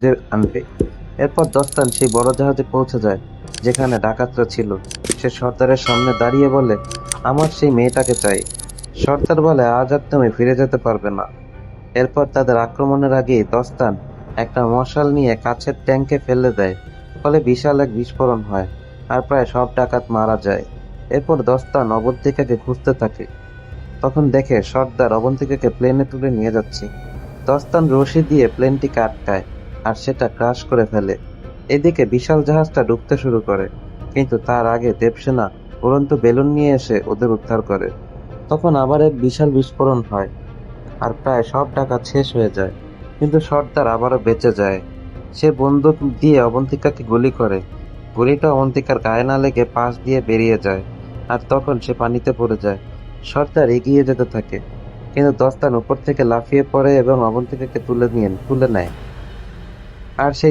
যে আনবে। এরপর দস্তান সেই বড় জাহাজে পৌঁছে যায় যেখানে ডাকাতরা ছিল। সে সর্দারের সামনে দাঁড়িয়ে বলে, আমার সেই মেয়েটাকে চাই। সর্দার বলে, আজ আর তুমি ফিরে যেতে পারবে না। এরপর তাদের আক্রমণের আগেই দস্তান একটা মশাল নিয়ে কাছের ট্যাঙ্কে ফেলে দেয়। ফলে বিশাল এক বিস্ফোরণ হয় আর প্রায় সব ডাকাত মারা যায়। এরপর দস্তান অবন্তিকাকে খুঁজতে থাকে। তখন দেখে সর্দার অবন্তিকাকে প্লেনে তুলে নিয়ে যাচ্ছে। দস্তান রশি দিয়ে প্লেনটিকে আটকায় আর সেটা ক্রাশ করে ফেলে। এদিকে বিশাল জাহাজটা ডুবতে শুরু করে, কিন্তু তার আগে দেবসেনা উড়ন্ত বেলুন নিয়ে এসে ওদের উদ্ধার করে। তখন আবার এক বিশাল বিস্ফোরণ হয় আর প্রায় সব ডাকাত শেষ হয়ে যায়। কিন্তু সর্দার আবারও বেঁচে যায়। সে বন্দুক দিয়ে অবন্তিকাকে গুলি করে। গুলিটা অবন্তিকার গায়ে না লেগে পাশ দিয়ে বেরিয়ে যায় আর তখন সে পানিতে পড়ে যায়। সর্দার এগিয়ে যেতে থাকে, কিন্তু দস্তান উপর থেকে লাফিয়ে পড়ে এবং অবন্তিকাকে তুলে নেয়। আর সেই